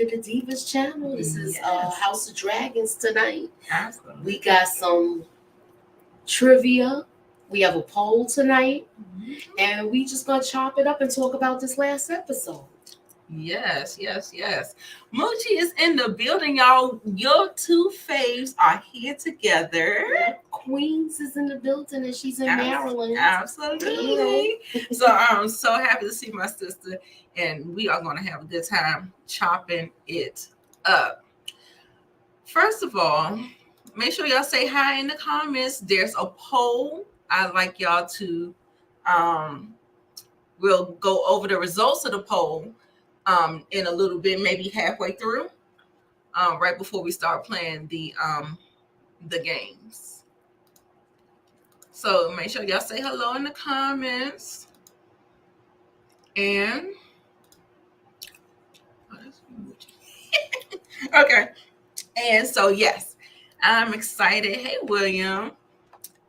to the Divas channel. This is House of Dragons tonight. Absolutely. We got some trivia. We have a poll tonight. And we just gonna chop it up and talk about this last episode. Yes. Moochie is in the building, y'all. Your two faves are here together. Yep. Queens is in the building and she's in Maryland. Absolutely. So I'm so happy to see my sister, and we are going to have a good time chopping it up. First of all, make sure y'all say hi in the comments. There's a poll. I'd like y'all to we'll go over the results of the poll in a little bit, maybe halfway through, right before we start playing the games. So make sure y'all say hello in the comments. And okay. And so yes, I'm excited. Hey William,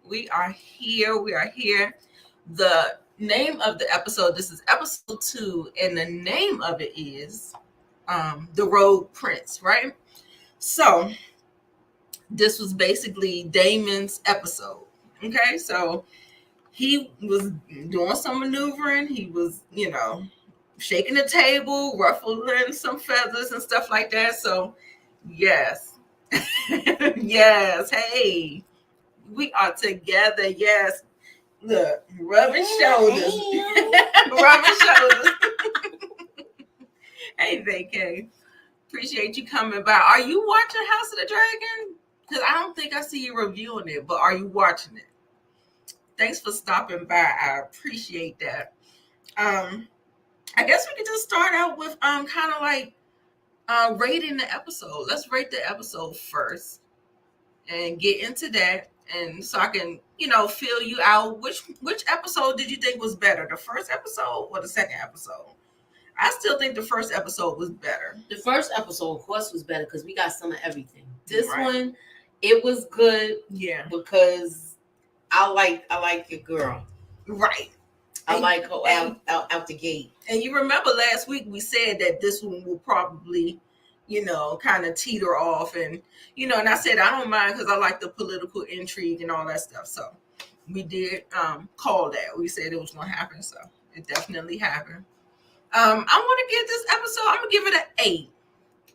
we are here. The name of the episode, this is episode 2, and the name of it is The Road Prince, right? So this was basically Damon's episode. Okay, so he was doing some maneuvering. He was, shaking the table, ruffling some feathers and stuff like that. So, yes. Yes, hey, we are together. Yes, look, rubbing shoulders. Rubbing shoulders. Hey, VK. Appreciate you coming by. Are you watching House of the Dragon? Because I don't think I see you reviewing it, but are you watching it? Thanks for stopping by. I appreciate that. I guess we could just start out with kind of like rating the episode. Let's rate the episode first and get into that, and so I can fill you out. Which episode did you think was better, the first episode or the second episode? I still think the first episode was better. The first episode, of course, was better because we got some of everything. This one, it was good. Yeah, because I like your girl. Right. I like her out the gate. And you remember last week we said that this one will probably, kind of teeter off, and and I said I don't mind because I like the political intrigue and all that stuff. So we did call that. We said it was going to happen, so it definitely happened. I want to give this episode, I'm gonna give it an 8.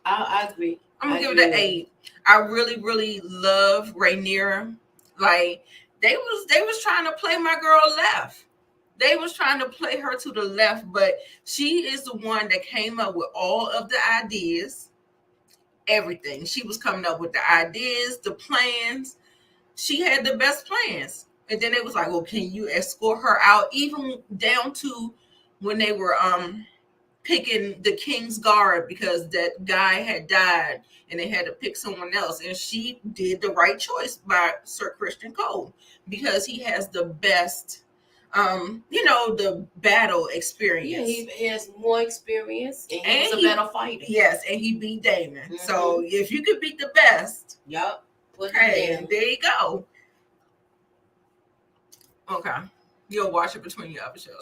I agree. I'm gonna give it an 8. I really, really love Rhaenyra. Like they was trying to play my girl left. They was trying to play her to the left, but she is the one that came up with all of the ideas, everything. She was coming up with the ideas, the plans. She had the best plans. And then it was like, well, can you escort her out? Even down to when they were picking the King's Guard because that guy had died and they had to pick someone else. And she did the right choice by Sir Christian Cole because he has the best, the battle experience. Yeah, he has more experience and he's a better fighter. Yes, and he beat Damon. Mm-hmm. So if you could beat the best. Yep. Hey, there you go. Okay. You'll watch it between your other shows.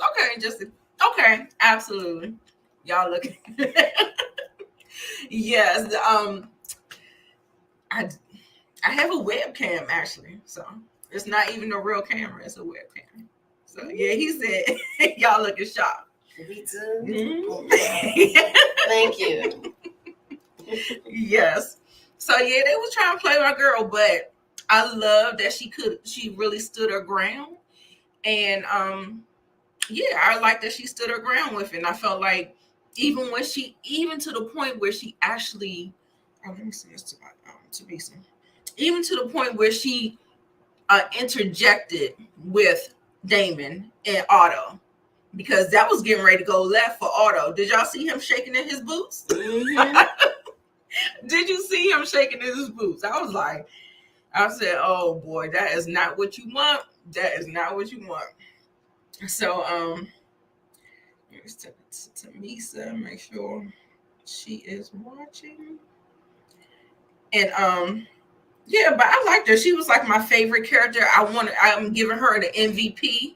Okay, absolutely. Y'all looking. Yes. I have a webcam actually, so it's not even a real camera, it's a webcam. So yeah, he said y'all looking sharp. Me too. Mm-hmm. Thank you. Yes. So yeah, they was trying to play my girl, but I love that she really stood her ground. And yeah, I like that she stood her ground with it. And I felt like even to the point where she actually, let me see this to Teresa. Even to the point where she interjected with Damon and Otto, because that was getting ready to go left for Otto. Did y'all see him shaking in his boots? Mm-hmm. Did you see him shaking in his boots? I said, oh boy, that is not what you want. That is not what you want. So, here's to Misa, make sure she is watching. And yeah, but I liked her. She was like my favorite character. I'm giving her the MVP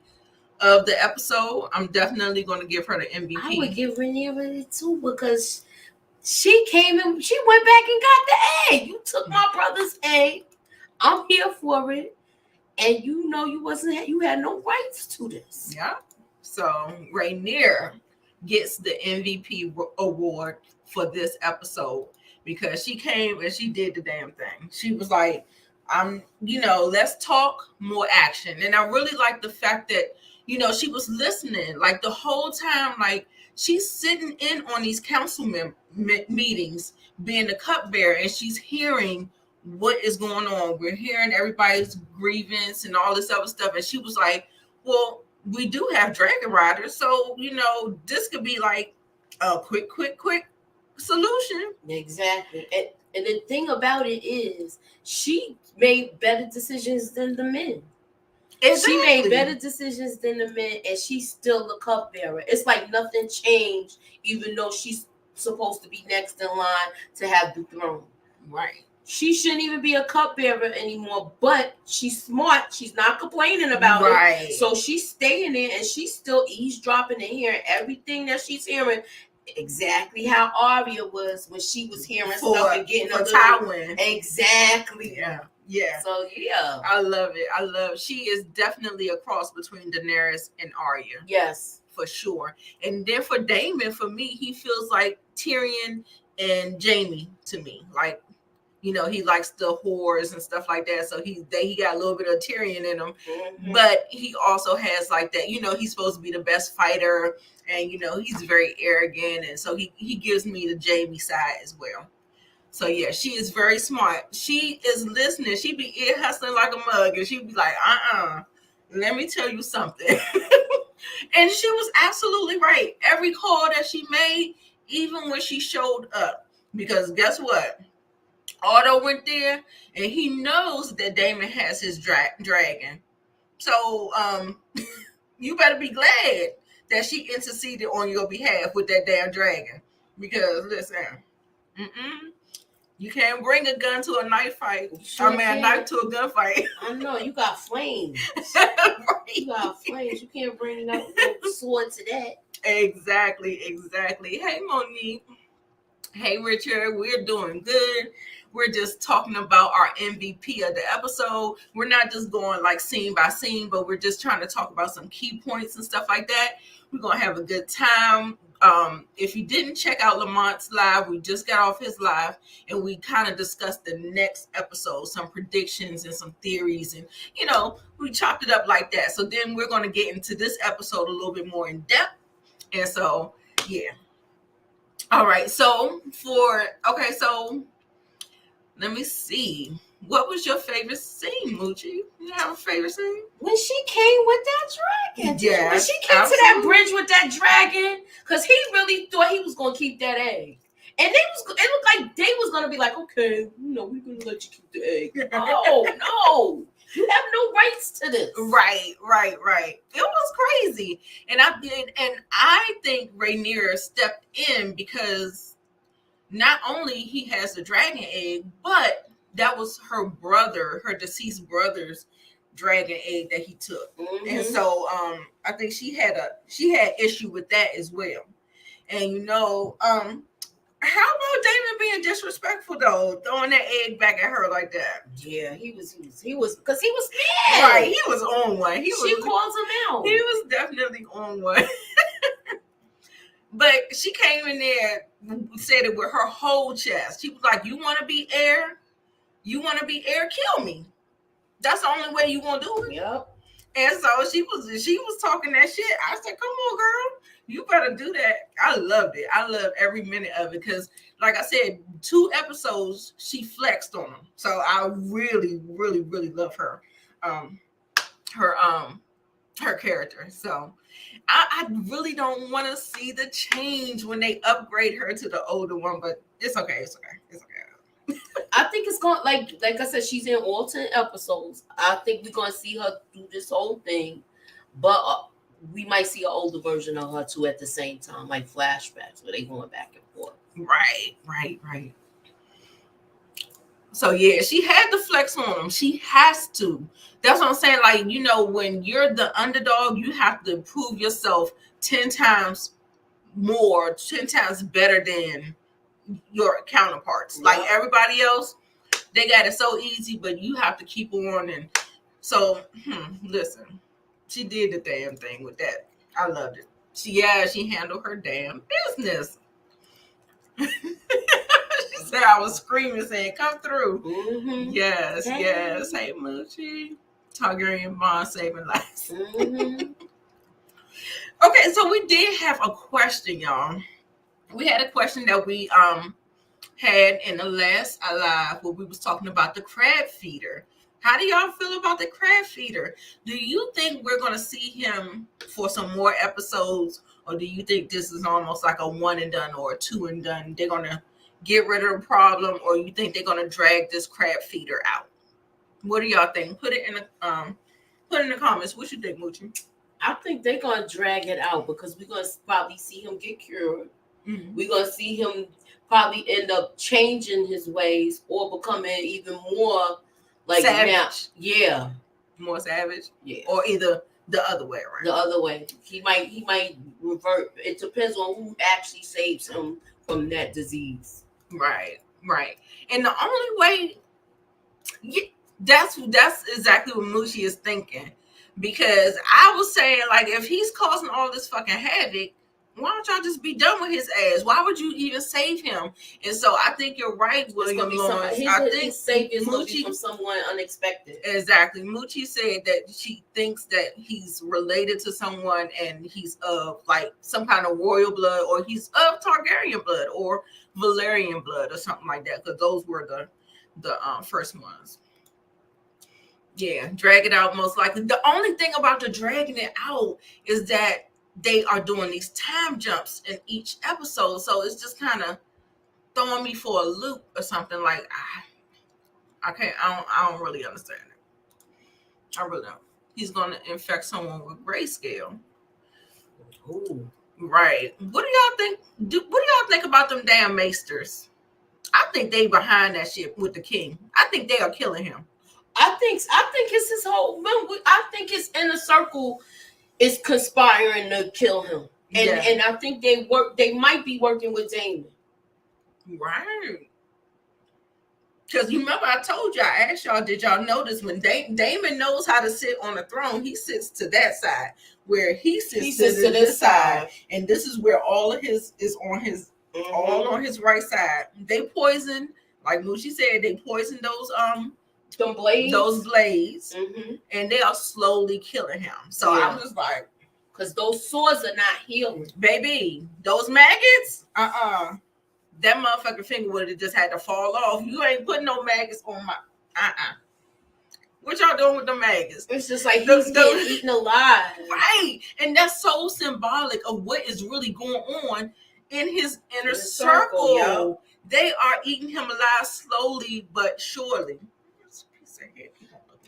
of the episode. I'm definitely going to give her the MVP. I would give Rhaenyra it too because She came and she went back and got the egg. You took my brother's egg. I'm here for it. And you know you had no rights to this. Yeah. So Rainier gets the MVP award for this episode because she came and she did the damn thing. She was like, let's talk more action. And I really like the fact that, she was listening like the whole time, like she's sitting in on these council meetings being the cupbearer, and she's hearing what is going on. We're hearing everybody's grievance and all this other stuff. And she was like, well, we do have dragon riders. So, this could be like a quick solution. Exactly. And the thing about it is she made better decisions than the men. Exactly. She made better decisions than the men, and she's still the cupbearer. It's like nothing changed, even though she's supposed to be next in line to have the throne. Right. She shouldn't even be a cupbearer anymore, but she's smart. She's not complaining about it. So she's staying there, and she's still eavesdropping and hearing everything that she's hearing. Exactly how Arya was when she was hearing stuff and getting a Tywin. Exactly. Yeah. So yeah, I love it. She is definitely a cross between Daenerys and Arya. Yes, for sure. And then for Daemon, for me, he feels like Tyrion and Jaime to me. Like, he likes the whores and stuff like that. So he got a little bit of Tyrion in him. Mm-hmm. But he also has like that, he's supposed to be the best fighter, and he's very arrogant, and so he gives me the Jaime side as well. So yeah, she is very smart. She is listening. She be ear hustling like a mug, and she be like, let me tell you something. And she was absolutely right. Every call that she made, even when she showed up, because guess what? Otto went there, and he knows that Daemon has his dragon. So you better be glad that she interceded on your behalf with that damn dragon. Because listen, you can't bring a gun to a knife fight. A knife to a gunfight. I know, you got flames. Right. You got flames. You can't bring no sword to that. Exactly. Hey, Monique. Hey, Richard. We're doing good. We're just talking about our MVP of the episode. We're not just going like scene by scene, but we're just trying to talk about some key points and stuff like that. We're going to have a good time. If you didn't check out Lamont's live, we just got off his live, and we kind of discussed the next episode, some predictions and some theories, and we chopped it up like that. So then we're going to get into this episode a little bit more in depth. And so yeah, all right, so let me see. What was your favorite scene, Moochie? You have a favorite scene? When she came with that dragon. Yeah. When she came to that bridge with that dragon, because he really thought he was going to keep that egg. And it looked like they was going to be like, okay, we're going to let you keep the egg. Oh, no. You have no rights to this. Right. It was crazy. And I think Rainier stepped in because not only he has the dragon egg, but that was her deceased brother's dragon egg that he took. Mm-hmm. And so I think she had issue with that as well. And how about Daemon being disrespectful though, throwing that egg back at her like that? Yeah, he was because he was mad. Right, he was on one. She calls him out. He was definitely on one. But she came in there, said it with her whole chest. She was like, "You want to be heir? You want to be heir? Kill me. That's the only way you want to do it." Yep. And so she was talking that shit. I said, "Come on, girl, you better do that." I loved it. I loved every minute of it because, like I said, 2 episodes she flexed on them. So I really, really, really love her, her character. So I really don't want to see the change when they upgrade her to the older one, but it's okay. I think it's going like I said, she's in all 10 episodes. I think we're gonna see her do this whole thing, but we might see an older version of her too at the same time, like flashbacks where they going back and forth. Right. So yeah, she had to flex on them. She has to. That's what I'm saying. Like, when you're the underdog, you have to prove yourself 10 times more, 10 times better than your counterparts. Like everybody else, they got it so easy, but you have to keep on. And so, listen, she did the damn thing with that. I loved it. She handled her damn business. She said I was screaming, saying, "Come through!" Mm-hmm. Yes. Hey, Moochie, Targaryen bond saving lives. Mm-hmm. Okay, so we did have a question, y'all. We had a question that we had in the last live where we was talking about the crab feeder. How do y'all feel about the crab feeder? Do you think we're gonna see him for some more episodes, or do you think this is almost like a one and done or a two and done? They're gonna get rid of the problem, or you think they're gonna drag this crab feeder out? What do y'all think? Put it in the comments. What you think, Moochie? I think they're gonna drag it out because we're gonna probably see him get cured. Mm-hmm. We're gonna see him probably end up changing his ways or becoming even more like savage. Now. Yeah, more savage. Yeah, or either the other way around. The other way. He might revert. It depends on who actually saves him from that disease. Right. And the only way, that's exactly what Moochie is thinking. Because I was saying, like, if he's causing all this fucking havoc, why don't y'all just be done with his ass? Why would you even save him? And so I think you're right, William Lawrence. I think his savior is going to be from someone unexpected. Exactly. Moochie said that she thinks that he's related to someone and he's of like some kind of royal blood, or he's of Targaryen blood or Valerian blood or something like that, because those were the first ones. Yeah, drag it out most likely. The only thing about the dragging it out is that they are doing these time jumps in each episode, so it's just kind of throwing me for a loop or something. Like I don't really understand it. I really don't. He's going to infect someone with grayscale. Ooh. Right. What do y'all think? What do y'all think about them damn maesters? I think they behind that shit with the king. I think they are killing him. I think it's his whole. I think his inner circle is conspiring to kill him, and I think they might be working with Damon. Right. Because you remember I told y'all, I asked y'all, did y'all notice when Damon knows how to sit on the throne, he sits to that side, where he sits to this side, and this is where all of his is on his all on his right side. They poison, like Moochie said, they poison those blades, and they are slowly killing him. So I was just like, because those swords are not healing, baby. Those maggots, that motherfucking finger would have just had to fall off. You ain't putting no maggots on my What y'all doing with the maggots? It's just like he's getting eaten alive. Right. And that's so symbolic of what is really going on in his inner circle. They are eating him alive slowly but surely.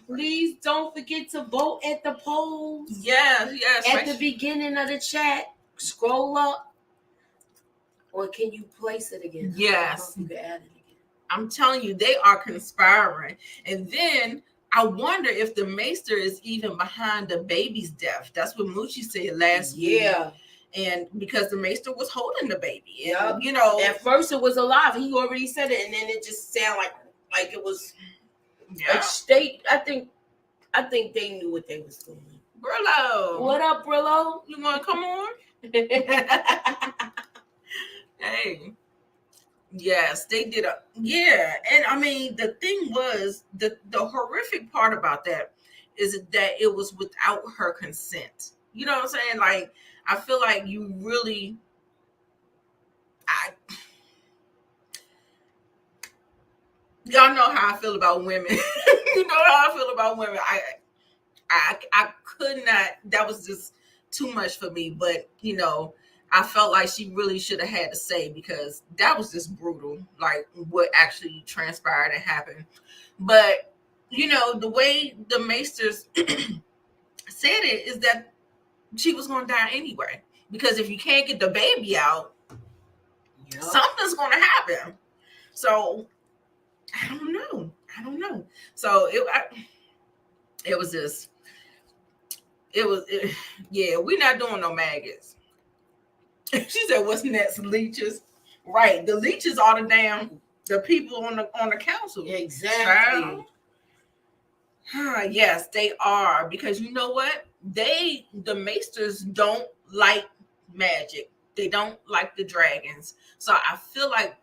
Please don't forget to vote at the polls. Yes. At the beginning of the chat, scroll up. Or can you place it again? Yes. You can add it again. I'm telling you, they are conspiring. And then I wonder if the maester is even behind the baby's death. That's what Moochie said last week. Yeah. And because the maester was holding the baby. And, you know. At first it was alive. He already said it. And then it just sounded like it was. Yeah. I think they knew what they was doing. Brillo. What up, Brillo? You want to come on? Hey. Yes, they did and I mean the thing was the horrific part about that is that it was without her consent. You know what I'm saying? Like, I feel like you really y'all know how I feel about women. You know how I feel about women. I could not, that was just too much for me, but you know, I felt like she really should have had to say, because that was just brutal, like what actually transpired and happened. But, you know, the way the maesters said it is that she was going to die anyway. Because if you can't get the baby out, something's going to happen. So, I don't know. So, it was just, we're not doing no maggots. She said, what's next, leeches? Right. The leeches are the people on the council. Exactly. Yes, they are. Because you know what? The Maesters don't like magic. They don't like the dragons. So I feel like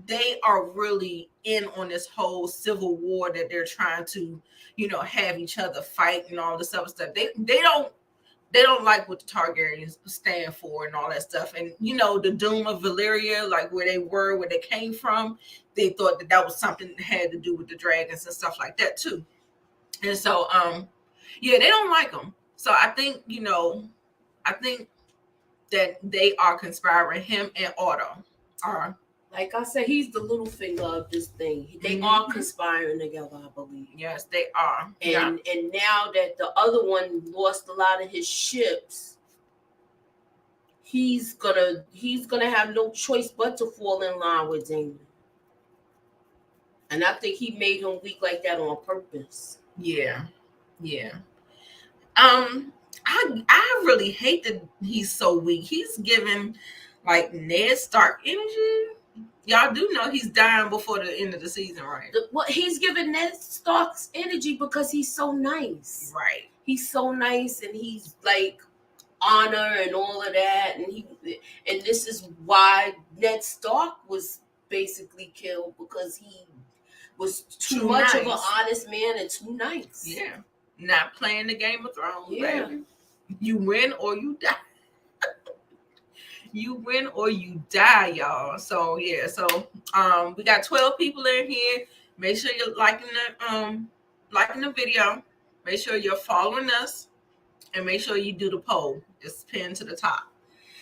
they are really in on this whole civil war that they're trying to, have each other fight and all this other stuff. They don't like what the Targaryens stand for and all that stuff. And the doom of Valyria, like where they came from, they thought that was something that had to do with the dragons and stuff like that too. And so, they don't like them. So I think that they are conspiring. Him and Otto are. Like I said, he's the little finger of this thing. They are conspiring together, I believe. Yes, they are. And now that the other one lost a lot of his ships, he's gonna have no choice but to fall in line with Daemon. And I think he made him weak like that on purpose. Yeah. I really hate that he's so weak. He's giving like Ned Stark energy. Y'all do know he's dying before the end of the season, right? He's giving Ned Stark's energy because he's so nice. Right. He's so nice, and he's like honor and all of that, and this is why Ned Stark was basically killed, because he was too much of an honest man and too nice. Yeah. Not playing the Game of Thrones, yeah. Baby. You win or you die. You win or you die, y'all. So yeah, we got 12 people in here. Make sure you're liking the video. Make sure you're following us, and make sure you do the poll. It's pinned to the top.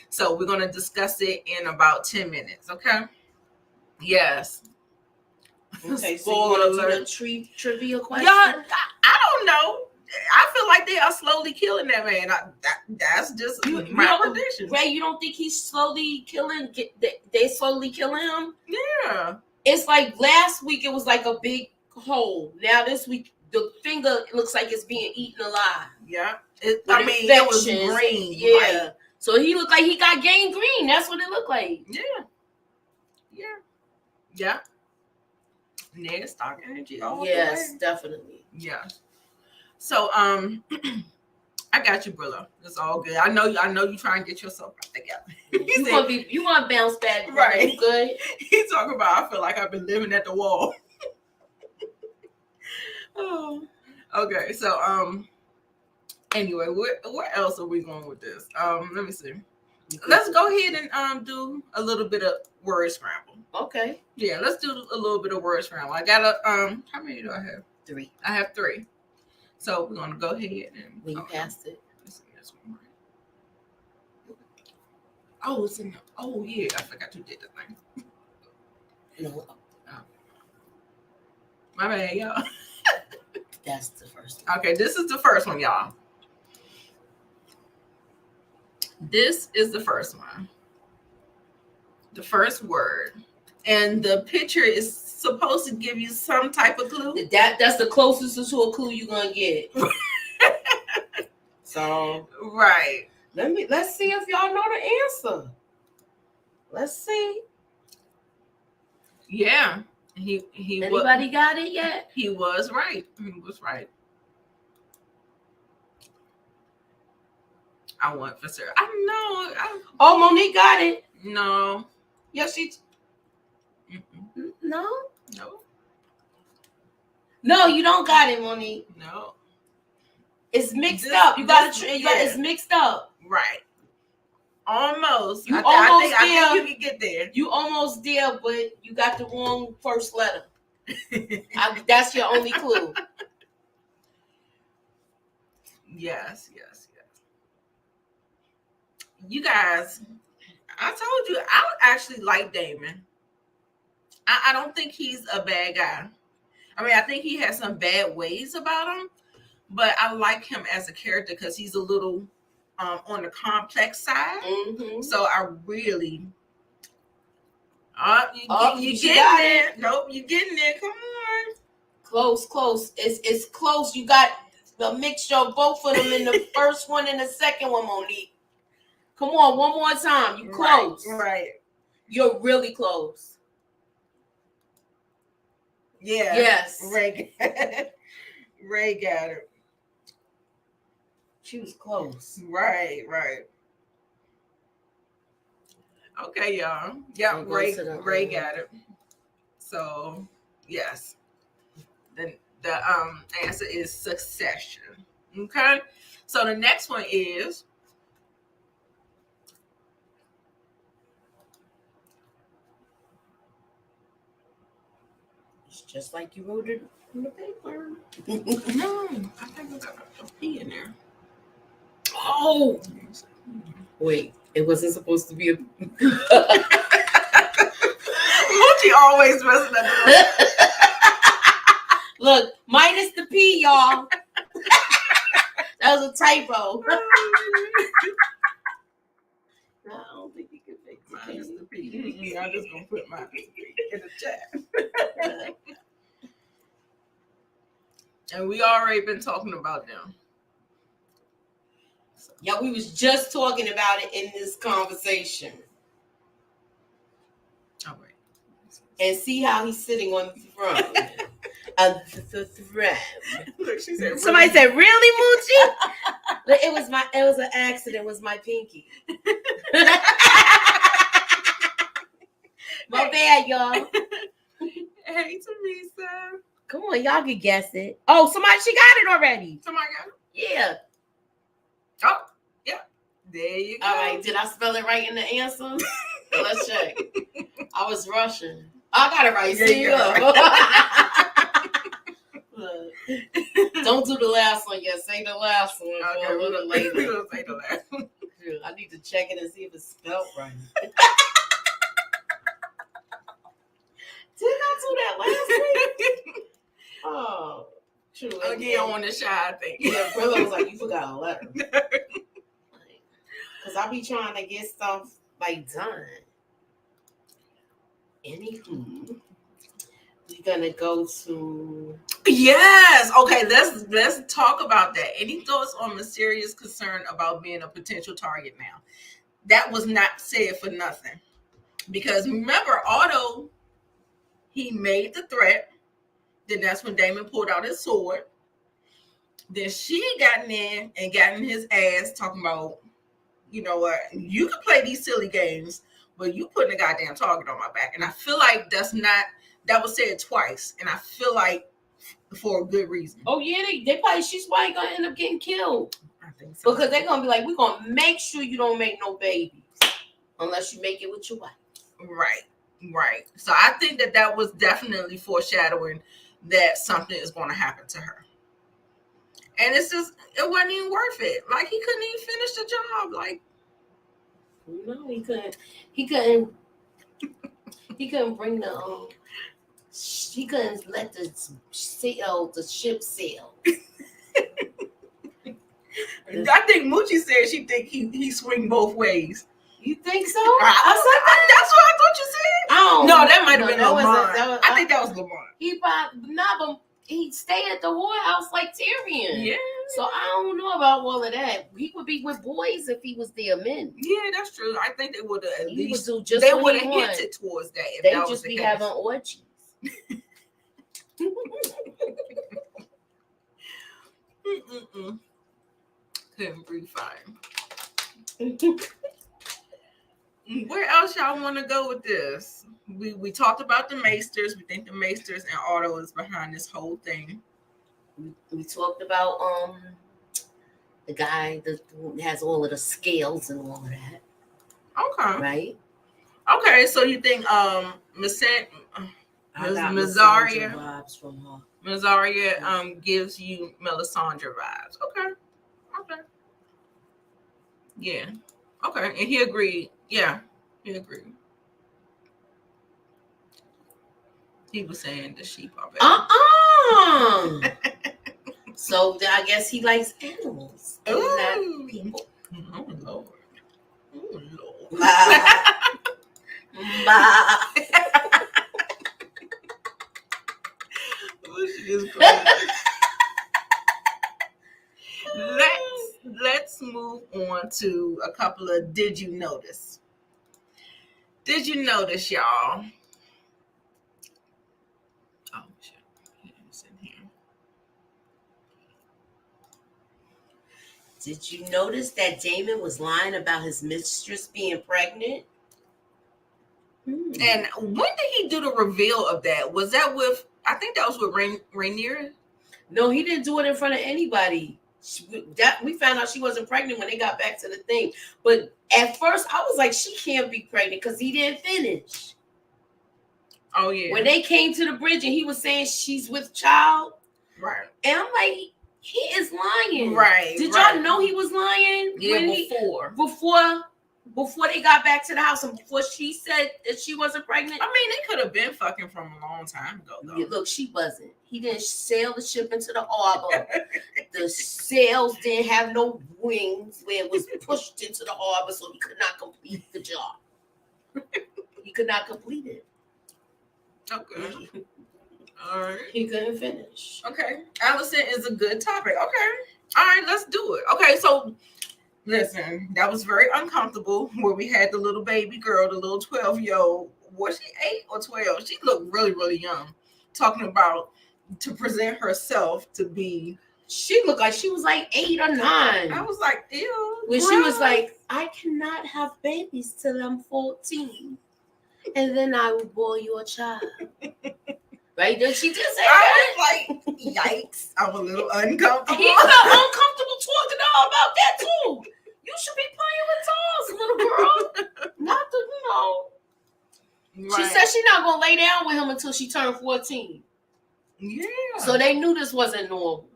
So we're gonna discuss it in about 10 minutes. Okay? Yes. Okay, so you want to do the trivia question? Y'all, I don't know. I feel like they are slowly killing that man. That's just my prediction. Ray, you don't think he's slowly killing? They slowly killing him? Yeah. It's like last week it was like a big hole. Now this week the finger looks like it's being eaten alive. Yeah. It was green. Yeah. Like, so he looked like he got gangrene. That's what it looked like. Yeah. Ned Stark energy. Yes, definitely. Yeah. So I got you, Brillo. It's all good. I know you trying to get yourself back together. You want to bounce back, right? You good. He's talking about. I feel like I've been living at the wall. Oh, okay. So anyway, where else are we going with this? Let me see. Let's go ahead and do a little bit of word scramble. Okay. Yeah, let's do a little bit of word scramble. I got how many do I have? 3. I have 3. So we're gonna go ahead and we passed it. Let's see this one. Oh, it's in the, oh yeah, I forgot you did the thing. No. Oh. My bad, y'all. That's the first one. Okay, this is the first one, y'all. This is the first one. The first word. And the picture is supposed to give you some type of clue. That's the closest to a clue you're gonna get. So right. Let's see if y'all know the answer. Let's see. Yeah. He Anybody got it yet? He was right. He was right. I want for sure. I know. Oh, Monique got it. No. Yes, she. No. No, you don't got it, Monique. No. It's mixed up. It's mixed up. Right. Almost. I think you can get there. You almost there, but you got the wrong first letter. That's your only clue. Yes. You guys, I told you, I actually like Daemon. I don't think he's a bad guy. I mean, I think he has some bad ways about him, but I like him as a character because he's a little on the complex side. Mm-hmm. So I really, you getting there? Nope, you getting there? Come on. Close. It's close. You got the mixture of both of them in the first one and the second one, Monique. Come on, one more time. You close. Right. You're really close. Yeah. Yes. Ray got it. She was close. Right. Okay, y'all. Yeah, Ray got it. So, yes. Then the answer is succession. Okay? So the next one is it's just like you wrote it on the paper. no, I think I got a P in there. Oh, wait, it wasn't supposed to be a. Moochie always messing up. Look, minus the P, y'all. That was a typo. No, I don't think you can fix it. Minus the P. I'm just gonna put minus the P in the chat. And we already been talking about them. Yeah, we was just talking about it in this conversation. All right. And see how he's sitting on the throne. The throne. Look, she said. Somebody said, "Really, Moochie?" It was an accident. It was my pinky. My bad, y'all. Hey, Teresa. Come on, y'all can guess it. Oh, she got it already. Somebody got it? Yeah. Oh, yeah. There you go. All right. Did I spell it right in the answer? Let's check. I was rushing. I got it right. See you. Don't do the last one yet. Say the last one for a little later. We'll say the last one. I need to check it and see if it's spelled right. Did I do that last week? Oh, true. Again, on the shy thing. Yeah, Brillo was like, you forgot a letter. Because I be trying to get stuff like done. Anywho, we're gonna go to yes. Okay, let's talk about that. Any thoughts on mysterious concern about being a potential target now? That was not said for nothing. Because remember, Otto, he made the threat. Then that's when Damon pulled out his sword. Then she got in his ass talking about, you know what, you can play these silly games, but you putting a goddamn target on my back. And I feel like that was said twice. And I feel like for a good reason. Oh yeah, she's probably gonna end up getting killed. I think so. Because they're gonna be like, we're gonna make sure you don't make no babies. Unless you make it with your wife. Right. So I think that was definitely foreshadowing that something is going to happen to her. And it's just, it wasn't even worth it. Like, he couldn't even finish the job. Like, no, he couldn't. He couldn't bring the he couldn't let the ship sail. I think Moochie said she think he swing both ways. You think so? That's what I thought you said. No, that might have been Lamont. I think that was Lamont. He stayed at the whorehouse like Tyrion. Yeah. So I don't know about all of that. He would be with boys if he was their men. Yeah, that's true. I think they would have at least they would have hinted towards that. They just be having orgies. Couldn't breathe fine. Where else y'all want to go with this? We talked about the Maesters. We think the Maesters and Otto is behind this whole thing. We talked about the guy that has all of the scales and all of that. Okay. Right? Okay, so you think Mazzaria vibes from her. Mazzaria gives you Melisandre vibes. Okay. Yeah. Okay. And he agreed. Yeah, he agreed. He was saying the sheep are better. So I guess he likes animals. And not people. Oh Lord. She is crazy. Let's move on to a couple of did you notice. Did you notice, y'all? Oh shit, it's in here. Did you notice that Damon was lying about his mistress being pregnant? And when did he do the reveal of that? Was that with? I think that was with Rainier. No, he didn't do it in front of anybody. We found out she wasn't pregnant when they got back to the thing. But at first, I was like, she can't be pregnant because he didn't finish. Oh yeah. When they came to the bridge and he was saying she's with child, right? And I'm like, he is lying, right? Did y'all know he was lying? Yeah, before they got back to the house and before she said that she wasn't pregnant. I mean, they could have been fucking from a long time ago, though. Yeah, look, she wasn't. He didn't sail the ship into the harbor. The sails didn't have no wings where it was pushed into the harbor, so he could not complete the job. He could not complete it. Okay. All right. He couldn't finish. Okay. Allison is a good topic. Okay. All right, let's do it. Okay, so listen, that was very uncomfortable where we had the little baby girl, the little 12-year-old. Was she 8 or 12? She looked really, really young. Talking about to present herself to be. She looked like she was like 8 or 9. I was like, ew. When she was like, I cannot have babies till I'm 14. And then I will bore you a child. Right? Did she just say that? I was like, yikes. I'm a little uncomfortable. He felt uncomfortable talking to her about that too. You should be playing with toys, little girl. Not the, Right. She said she's not going to lay down with him until she turned 14. Yeah. So they knew this wasn't normal.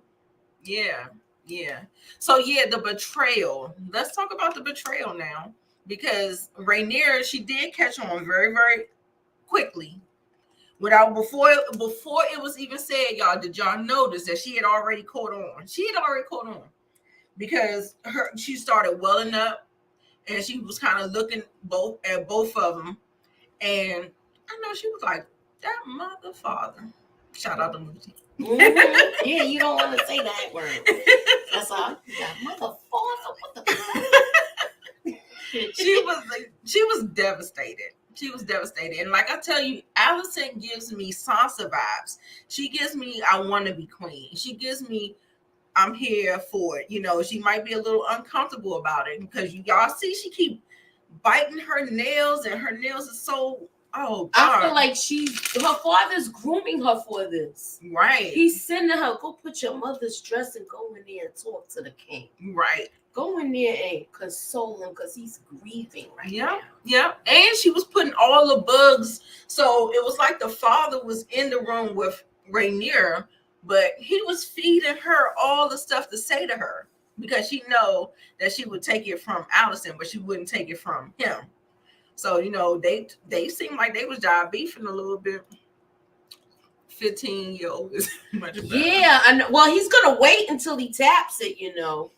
Yeah. Yeah. So yeah, the betrayal. Let's talk about the betrayal now. Because Rainier, she did catch on very, very quickly. Before it was even said, y'all, did y'all notice that she had already caught on? She had already caught on. Because she started welling up and she was kind of looking at both of them. And I know she was like, that mother father. Shout out to Moochilla. Mm-hmm. Yeah, you don't want to say that word. That's all. That mother father. What the fuck? She was devastated. She was devastated. And like I tell you, Allison gives me Sansa vibes. She gives me, I want to be queen. She gives me, I'm here for it. You know, she might be a little uncomfortable about it because y'all see she keep biting her nails and her nails are so, oh God. I feel like her father's grooming her for this. Right. He's sending her, go put your mother's dress and go in there and talk to the king. Right. Go in there and console him because he's grieving right now. Yeah. And she was putting all the bugs. So it was like the father was in the room with Rainier, but he was feeding her all the stuff to say to her because she know that she would take it from Allison, but she wouldn't take it from him. So, you know, they seemed like they was job beefing a little bit. 15-year-old is much better. Yeah, well, he's going to wait until he taps it, you know.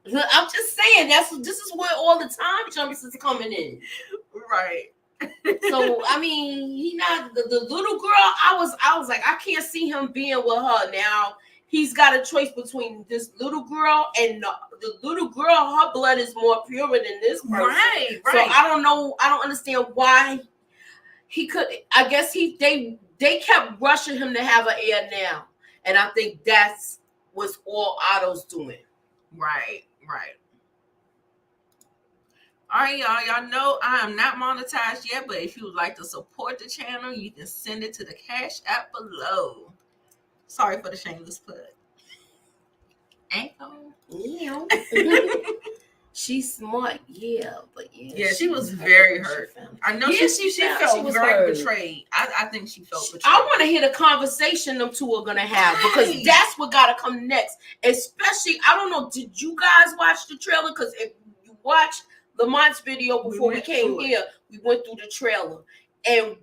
I'm just saying this is where all the time jumps is coming in. Right. So I mean, he not the little girl. I was like, I can't see him being with her now. He's got a choice between this little girl and the little girl. Her blood is more pure than this person. Right. So I don't know. I don't understand why he could. I guess they kept rushing him to have an heir now, and I think that's what's all Otto's doing. Right. All right, y'all know I am not monetized yet, but if you would like to support the channel, you can send it to the Cash App below. Sorry for the shameless plug. Yeah. She's smart, but yeah, she was very hurt. I know she felt very betrayed. I think she felt betrayed. I want to hear the conversation them two are gonna have because that's what gotta come next. Especially, I don't know, did you guys watch the trailer? Because if you watched Lamont's video before we came here, we went through the trailer, and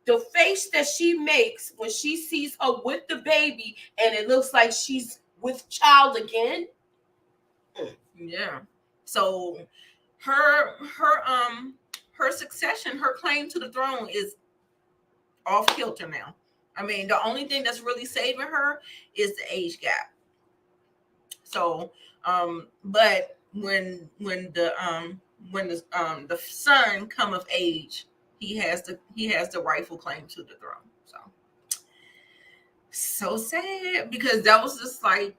the face that she makes when she sees her with the baby, and it looks like she's with child again. Yeah. So her succession, her claim to the throne is off kilter now. I mean, the only thing that's really saving her is the age gap. So, but when the son come of age, he has the rightful claim to the throne. So sad, because that was just like.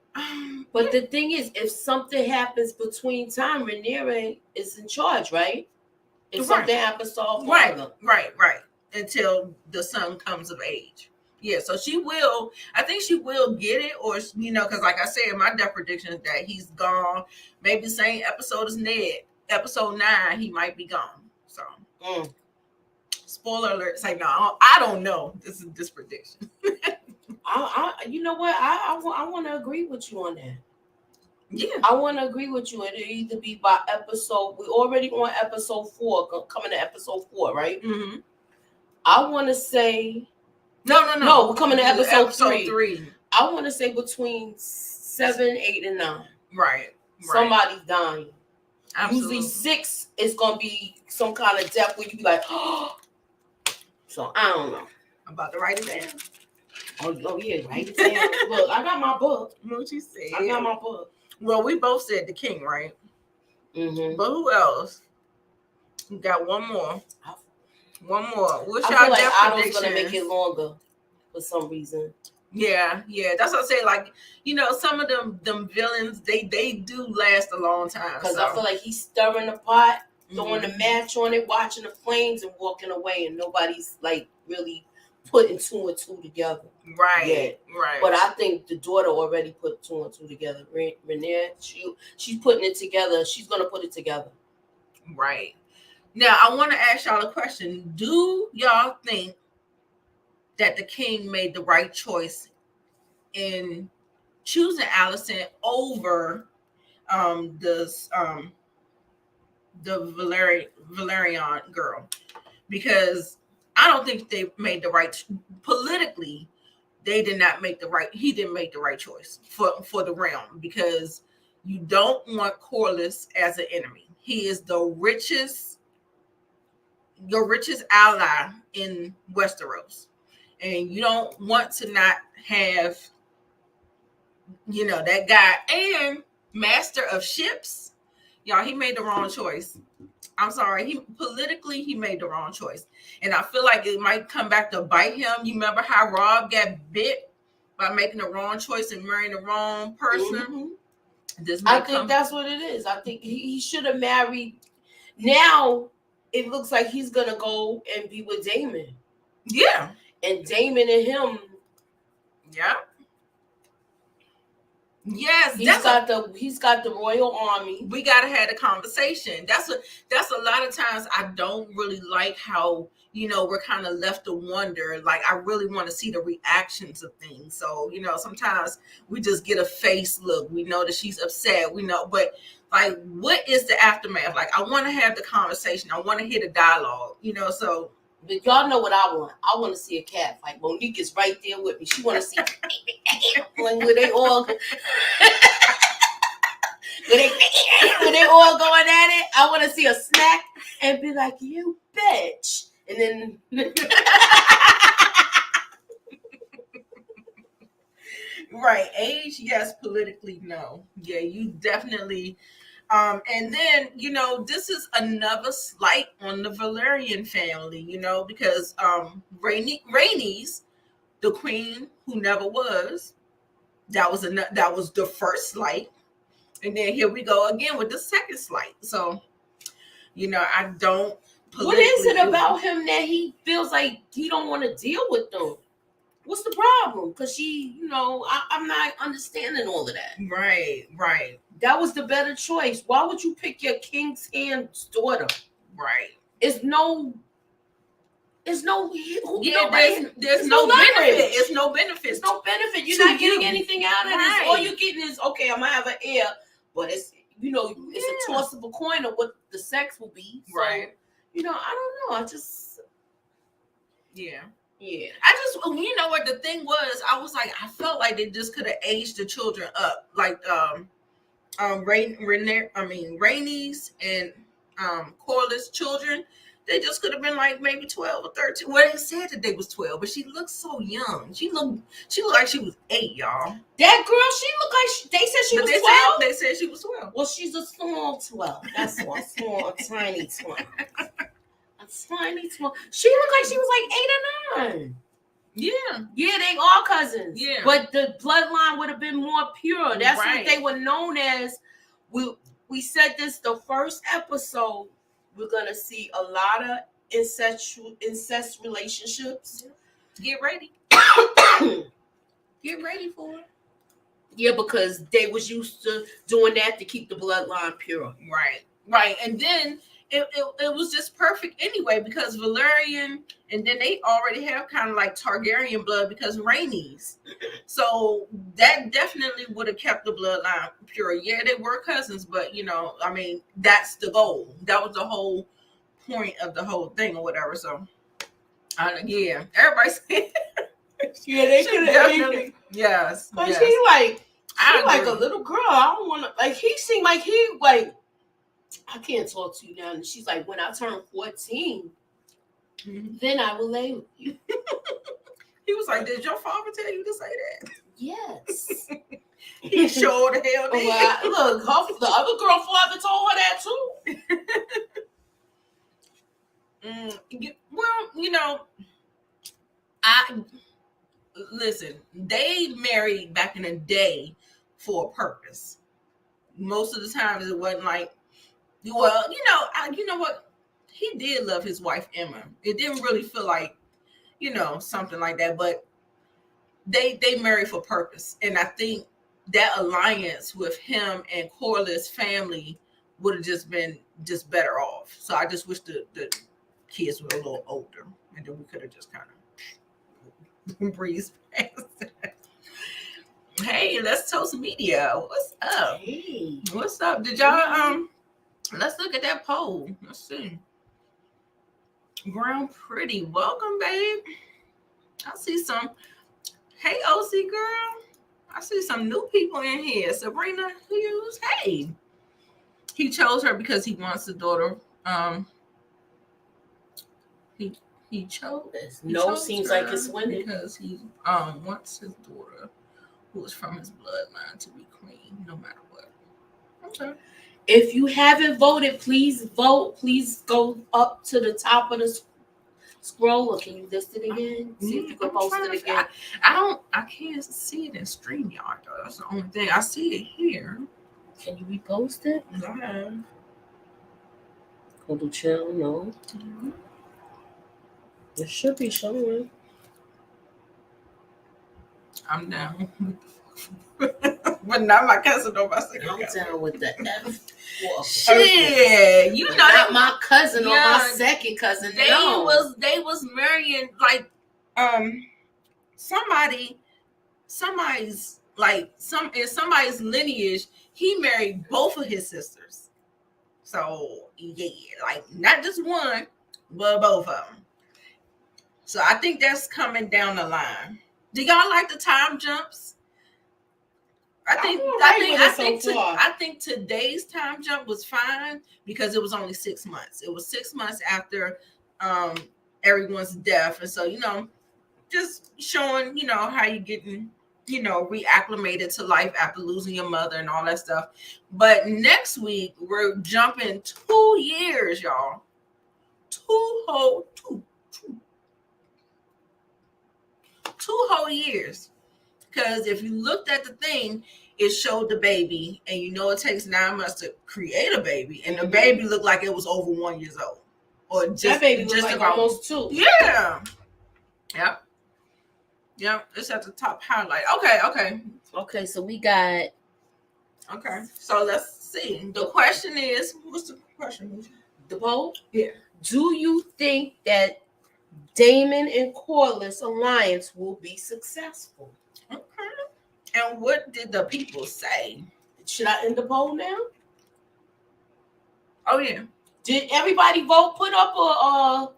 But the thing is, if something happens between time, Rhaenyra is in charge, right? If something happens to her father. Right. Until the son comes of age. Yeah, so she will. I think she will get it, or because like I said, my death prediction is that he's gone. Maybe the same episode as Ned. Episode 9, he might be gone. So, spoiler alert. Say no, I don't know. This is this prediction. You know what? I want to agree with you on that. Yeah, I want to agree with you. It'll either be by episode. We already on episode 4, coming to episode 4, right? Mm-hmm. I want to say no. We're coming to episode 3. I want to say between 7, 8, and 9. Right. Somebody's dying. Absolutely. Usually 6 is gonna be some kind of death where you be like, oh. So I don't know. I'm about to write it down. Oh yeah, write it down. Look, I got my book. Moochie said. I got my book. Well, we both said the king, right? Mm-hmm. But who else? We got one more. What's I y'all feel like death Otto's gonna make it longer for some reason. Yeah. That's what I say. Like, some of them villains, they do last a long time. Because I feel like he's stirring the pot, throwing the match on it, watching the flames, and walking away, and nobody's like really putting 2 and 2 together. Right. But I think the daughter already put 2 and 2 together. Rhaenyra, she's putting it together. She's gonna put it together. Right. Now I want to ask y'all a question. Do y'all think that the king made the right choice in choosing Allison over the Valerian girl? Because I don't think they made the right politically. He didn't make the right choice for the realm, because you don't want Corlys as an enemy. He is your richest ally in Westeros, and you don't want to not have that guy and master of ships. Y'all, he made the wrong choice. I'm sorry. He made the wrong choice. And I feel like it might come back to bite him. You remember how Rob got bit by making the wrong choice and marrying the wrong person? Mm-hmm. I think that's what it is. I think he should have married. Now it looks like he's going to go and be with Daemon. Yeah. And Daemon and him. Yeah. Yes, he's got the royal army. We gotta have a conversation. That's a lot of times I don't really like how we're kind of left to wonder. Like, I really want to see the reactions of things. So sometimes we just get a face look. We know that she's upset. We know, but like, what is the aftermath? Like, I want to have the conversation. I want to hear the dialogue. So. But y'all know what I want. I want to see a cat fight. Monique is right there with me. She want to see when they all when they all going at it. I want to see a snack and be like, "You bitch," and then right, age, yes, politically, no. Yeah, you definitely. And then, this is another slight on the Valerian family, because Rhaenys, the queen who never was, that was the first slight. And then here we go again with the second slight. So, I don't. What is it about him that he feels like he don't want to deal with them? What's the problem? Because I'm not understanding all of that. Right. That was the better choice. Why would you pick your King's Hand's daughter? Right. There's no there's no benefit. It's no benefit. You're not getting anything out of this. All you're getting is, okay, I'm gonna have an heir, but it's it's a tossable coin of what the sex will be. So, right. I don't know. Yeah. I just, what the thing was, I was like, I felt like they just could have aged the children up, like Rhaenys and Corlys' children. They just could have been like maybe 12 or 13. Well, they said that they was 12, but she looked so young. She looked like she was 8, y'all. That girl, she looked like they said she was 12. They said she was 12. Well, she's a small 12. That's a small, tiny 12. A tiny small. She looked like she was like 8 or 9. Yeah, they all cousins. Yeah, but the bloodline would have been more pure. That's right. what they were known as. We said this the first episode. We're gonna see a lot of incest relationships. Get ready. Get ready for it. Yeah, because they was used to doing that to keep the bloodline pure. Right. And then it was just perfect anyway, because Valerian, and then they already have kind of like Targaryen blood because Rhaenys. So that definitely would have kept the bloodline pure. Yeah, they were cousins, but I mean, that's the goal. That was the whole point of the whole thing or whatever. So yeah, everybody's yeah, they could definitely. Yes. But yes. she like a little girl. I don't want to, like, he seemed like he, like, I can't talk to you now. And she's like, when I turn 14, then I will lay with you. He was like, did your father tell you to say that? Yes. He sure the hell did. Well, look, the other girl father told her that too. Well, listen, they married back in the day for a purpose. Most of the times it wasn't like, well, you know what? He did love his wife, Emma. It didn't really feel like, something like that, but they married for purpose. And I think that alliance with him and Corliss' family would have just been better off. So I just wish the kids were a little older, and then we could have just kind of breezed past that. Hey, let's toast media. What's up? Hey. What's up? Did y'all let's look at that poll. Let's see. Ground Pretty. Welcome, babe. I see some. Hey, OC girl. I see some new people in here. Sabrina Hughes. Hey. He chose her because he wants the daughter. He chose. Seems like it's winning because he wants his daughter, who is from his bloodline, to be queen, no matter what. Okay. If you haven't voted, please vote. Please go up to the top of the scroll. Or can you list it again? See if you can post it again. I can't see it in StreamYard though. That's the only thing. I see it here. Can you repost it? Yeah. Go to channel, no. Mm-hmm. It should be showing. I'm down. But not my cousin or my second cousin. I'm down with the F. Shit, not my cousin or my second cousin. They was marrying like somebody's like in somebody's lineage. He married both of his sisters. So yeah, like not just one, but both of them. So I think that's coming down the line. Do y'all like the time jumps? I think today's time jump was fine because it was only 6 months. It was 6 months after everyone's death, and so just showing how you getting reacclimated to life after losing your mother and all that stuff. But next week we're jumping 2 years, y'all. Two whole years. Because if you looked at the thing, it showed the baby, and it takes 9 months to create a baby, and the baby looked like it was over 1 year old, or just that baby was like almost 2. Yeah. Yep. It's at the top highlight. Okay. So we got. Okay. So let's see. The question is, what's the question? The poll. Yeah. Do you think that Damon and Corliss alliance will be successful? Okay. And what did the people say? Should I end the poll now? Oh yeah. Did everybody vote? Put up a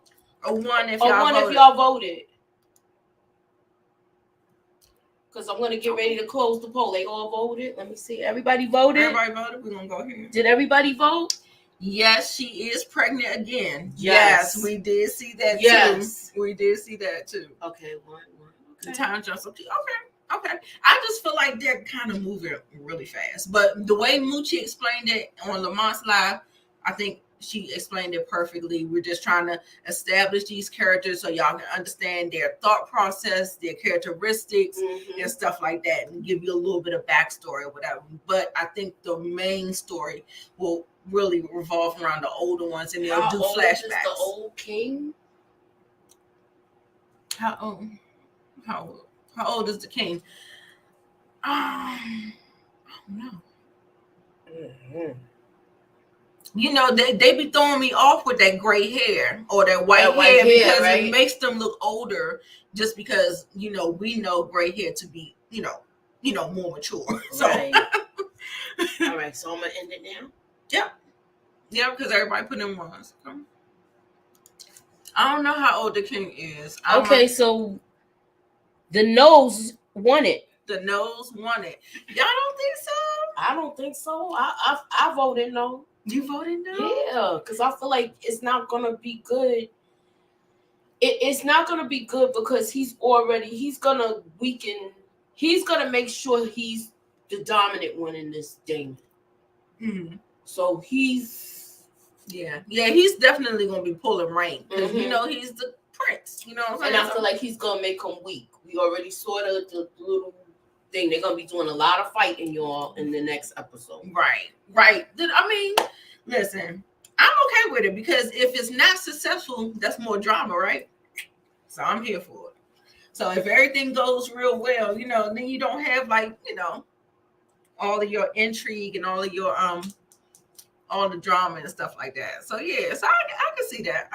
1 if y'all voted. Because I'm gonna get ready to close the poll. They all voted. Let me see. Everybody voted. Everybody voted. We're gonna go here. Did everybody vote? Yes, she is pregnant again. Yes, we did see that too. We did see that too. Okay, one. The time jumps up to okay. I just feel like they're kind of moving really fast. But the way Moochie explained it on Lamont's live, I think she explained it perfectly. We're just trying to establish these characters so y'all can understand their thought process, their characteristics, and stuff like that, and give you a little bit of backstory or whatever. But I think the main story will really revolve around the older ones, and they'll do flashbacks. Is the old king? How old is the king? I don't know. You know, they be throwing me off with that gray hair or that white hair because right? It makes them look older. Just because we know gray hair to be more mature. So right. All right, so I'm gonna end it now. Yeah, because everybody put in ones. I don't know how old the king is. So the nose won it. The nose won it. Y'all don't think so? I don't think so. I voted no. You voted no? Yeah, because I feel like it's not gonna be good. It's not gonna be good because he's gonna weaken. He's gonna make sure he's the dominant one in this thing. Mm-hmm. So he's definitely gonna be pulling rank because he's the prince. You know what I'm saying? And I feel like he's gonna make him weak. We already saw the little thing. They're gonna be doing a lot of fighting, y'all, in the next episode. Right. I mean, listen, I'm okay with it because if it's not successful, that's more drama, right? So I'm here for it. So if everything goes real well, then you don't have all of your intrigue and all of your all the drama and stuff like that. So yeah, so I can see that.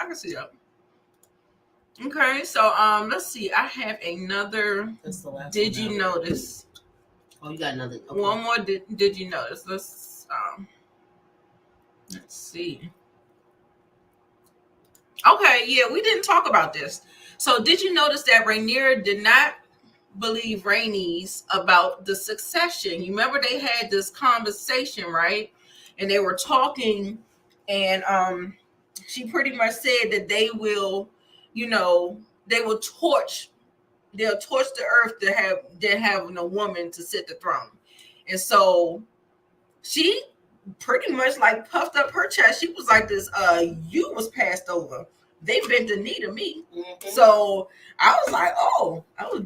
Okay, so let's see. I have another. That's the last did you notice? Oh, you got another. Okay. One more. Did you notice? Let's see. Okay, yeah, we didn't talk about this. So did you notice that Rhaenyra did not believe Rhaenys about the succession? You remember they had this conversation, right? And they were talking, and she pretty much said that they will, they'll torch the earth to have a woman to sit the throne. And so she pretty much puffed up her chest. She was like this, you was passed over. They bent the knee to me. Mm-hmm. So I was like, oh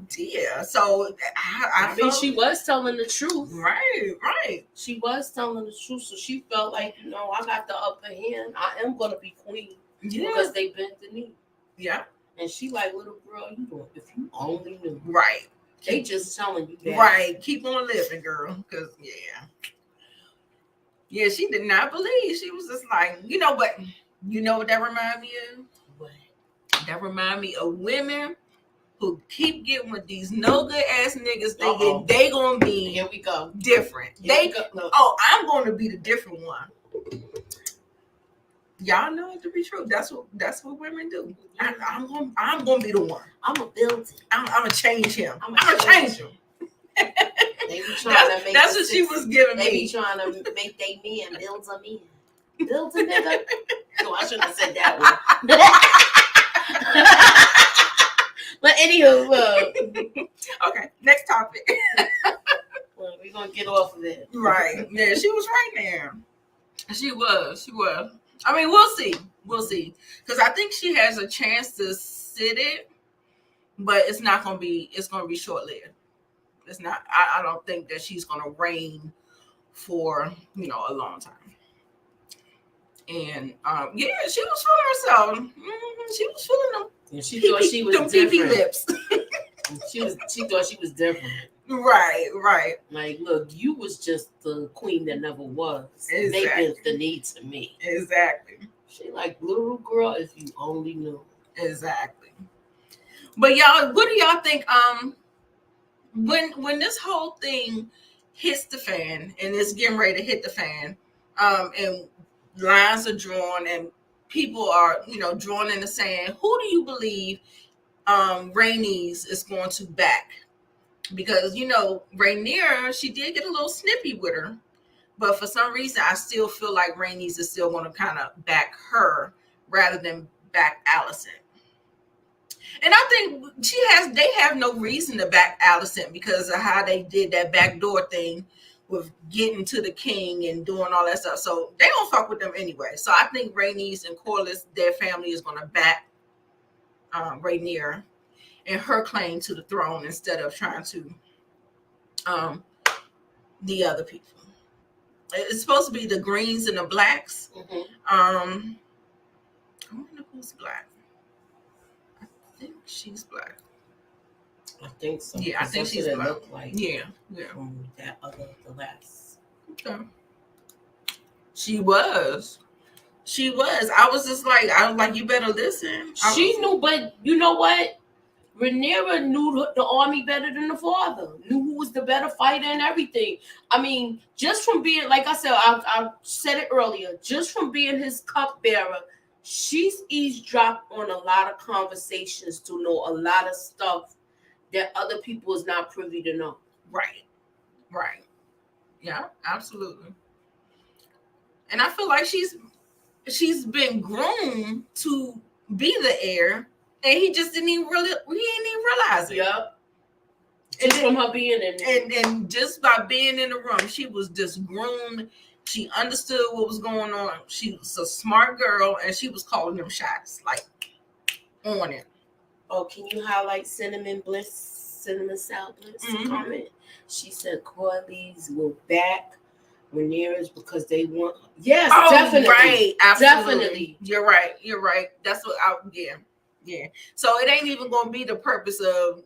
dear. So I mean, she was telling the truth. Right. She was telling the truth. So she felt like, I got the upper hand. I am going to be queen. Yeah. Because they bent the knee. Yeah. And she like, little girl, if you only knew. Right. They just telling you that. Right. Keep on living, girl. Because, yeah, she did not believe. She was just like, but you know what that reminded me of? What? That remind me of women who keep getting with these no good ass niggas thinking they gonna be here we go different. I'm gonna be the different one. Y'all know it to be true. That's what women do. I'm gonna be the one. I'm gonna build it. I'm gonna change him. I'm gonna change him. They be trying to make that's what she was giving me. They be trying to make they men build a man. Build a nigga. No, I shouldn't have said that one. But anywho, okay, next topic. Well, we're gonna get off of it. Right. Yeah, she was right there. She was. I mean, we'll see. Because I think she has a chance to sit it, but it's gonna be short-lived. It's not, I don't think that she's gonna reign for a long time. And she was feeling herself. Mm-hmm. She was feeling them. And she thought she was them different. Lips. she thought she was different. Right. Like, look, you was just the queen that never was. Exactly. They bent the knee to me. Exactly. She like, little girl, if you only knew. Exactly. But y'all, what do y'all think? When this whole thing hits the fan and it's getting ready to hit the fan, and lines are drawn and people are, drawn in the sand, who do you believe Rhaenys is going to back? Because, Rhaenyra, she did get a little snippy with her, but for some reason, I still feel like Rhaenys is still going to kind of back her rather than back Alicent. And I think they have no reason to back Alicent because of how they did that backdoor thing with getting to the king and doing all that stuff. So they don't fuck with them anyway. So I think Rhaenys and Corlys, their family is going to back Rhaenyra and her claim to the throne instead of trying to the other people. It's supposed to be the greens and the blacks. Mm-hmm. I wonder who's black. I think she's black. I think so. Yeah, I think she's black. Look like yeah. That other, the last. Okay. She was. I was just like, you better listen. She knew, but you know what? Rhaenyra knew the army better than the father. Knew who was the better fighter and everything. I mean, just from being, like I said, I said it earlier, just from being his cupbearer, she's eavesdropped on a lot of conversations to know a lot of stuff that other people is not privy to know. Right. Yeah, absolutely. And I feel like she's been groomed to be the heir, and he just didn't even realize it. Yep. Just from her being in there. And just by being in the room, she was just groomed. She understood what was going on. She was a smart girl, and she was calling them shots, like, on it. Oh, can you highlight Cinnamon Sal Bliss comment? She said Corlys will back Rhaenyra's because they want. Yes, definitely. Right, absolutely. Definitely. You're right. That's what yeah. So it ain't even gonna be the purpose of,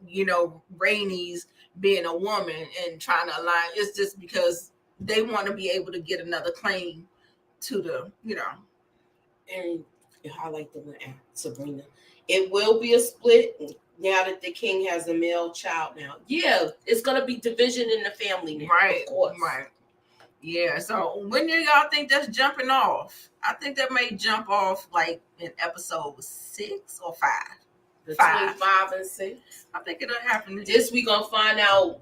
Rhaenys being a woman and trying to align. It's just because they want to be able to get another claim to the, And you highlight the one, Sabrina. It will be a split now that the king has a male child now. Yeah, it's going to be division in the family now, right, of course. Right. Yeah, so when do y'all think that's jumping off? I think that may jump off like in episode 6 or 5. Between 5 and 6. I think it'll happen. This we going to find out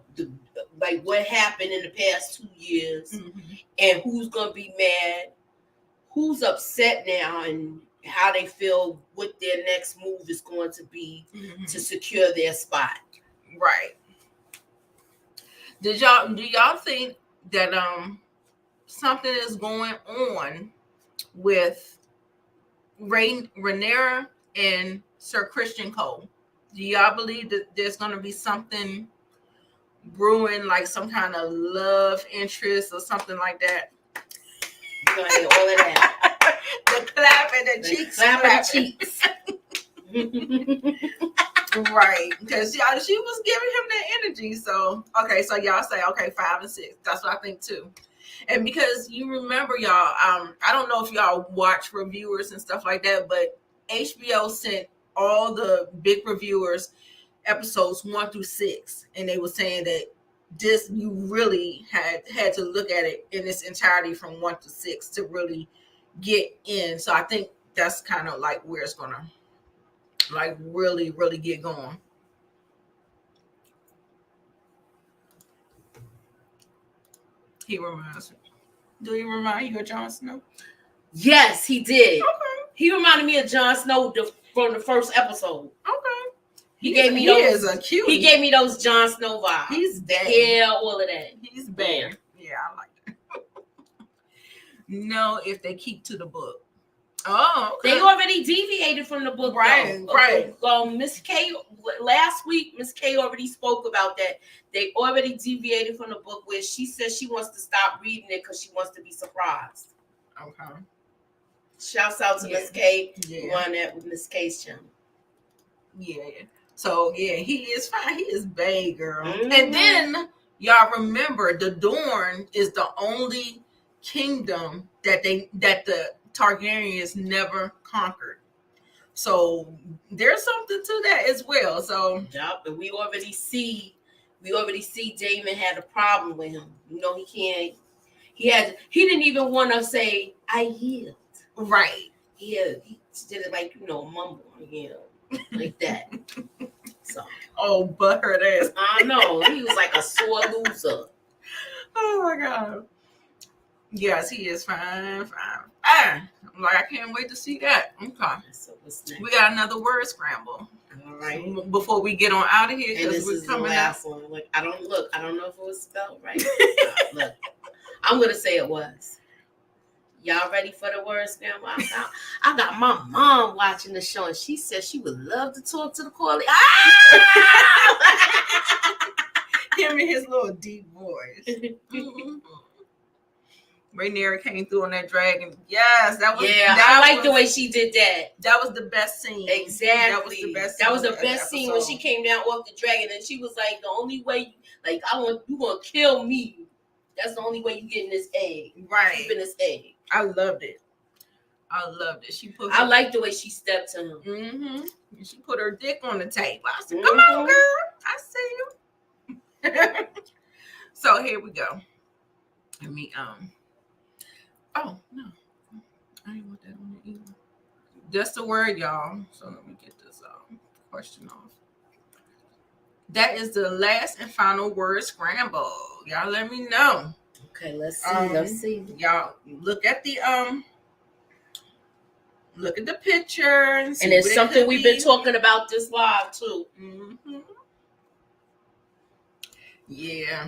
what happened in the past 2 years and who's going to be mad, who's upset now, and how they feel what their next move is going to be to secure their spot. Right. Do y'all think that something is going on with Rhaenyra and Sir Christian Cole? Do y'all believe that there's going to be something brewing, like some kind of love interest or something like that? You're going to hear all of that. The clap and the cheeks. Clap and cheeks. Right, because she was giving him that energy. So okay, so y'all say 5 and 6. That's what I think too. And because you remember, y'all, I don't know if y'all watch reviewers and stuff like that, but HBO sent all the big reviewers episodes 1 through 6, and they were saying that you really had to look at it in its entirety from 1 to 6 to really get in. So I think that's kind of like where it's gonna like really, really get going. He reminds me. Do he remind you of Jon Snow? Yes, he did. Okay. He reminded me of Jon Snow from the first episode. Okay. He gave me those. Is a cute. He gave me those Jon Snow vibes. He's bad. Yeah, all of that. He's bad. Yeah, I like that. No, if they keep to the book. Oh, okay. They already deviated from the book. Right, though. right. Miss K, last week, Miss K already spoke about that. They already deviated from the book where she says she wants to stop reading it because she wants to be surprised. Okay. Shouts out to Miss K. Yeah. On that with Miss K's channel. Yeah. So, yeah, he is fine. He is bae, girl. And then, y'all remember, the Dorne is the only kingdom that the Targaryens never conquered. So there's something to that as well. So and we already see Daemon had a problem with him. He didn't even want to say I yield. Right. Yeah, he did it like mumble, like that. So butthurt ass. I know. He was like a sore loser. Oh my God. Yes, he is fine. I'm like, I can't wait to see that. Okay. So what's next? We got another word scramble. All right. Before we get on out of here, And because we're coming out. one. Like, I don't know if it was spelled right. Look, I'm gonna say it was. Y'all ready for the word scramble? I got my mom watching the show, and she said she would love to talk to the caller. Him and his little deep voice. Mm-hmm. Rainieri came through on that dragon. Yes, that was. Yeah, I like the way she did that. That was the best scene. Exactly. That was the best. That was the best scene when she came down off the dragon, and she was like, "The only way, like, you gonna kill me. That's the only way you getting this egg. Right. Keeping this egg." I loved it. She put. I like the way she stepped to him. Mm-hmm. She put her dick on the table. I said, "Come on, girl. I see you." So here we go. Let me Oh no, I didn't want that on the email. Just a word, y'all. So let me get this question off. That is the last and final word scramble. Y'all let me know. Okay, let's see. Let's see. Y'all look at the picture and it's something we've been talking about this live too. Mm-hmm. Yeah.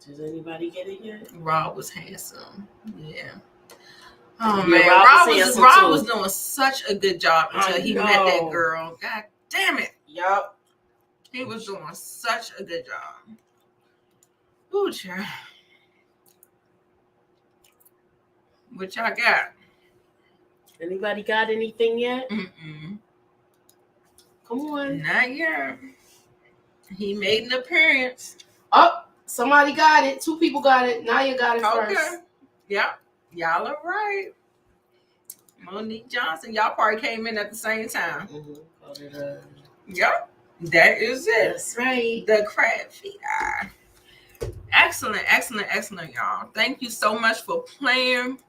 Does anybody get it yet? Rob was handsome. Yeah. Oh man, Rob was doing such a good job until he met that girl. God damn it. Yup. He was doing such a good job. Ooh, child. What y'all got? Anybody got anything yet? Mm-mm. Come on. Not yet. He made an appearance. Oh, somebody got it. 2 people got it. Naya got it first. Yep. Y'all are right. Monique Johnson. Y'all probably came in at the same time. Mm-hmm. Yep. That is it. That's right. The crab feet. Excellent, y'all. Thank you so much for playing.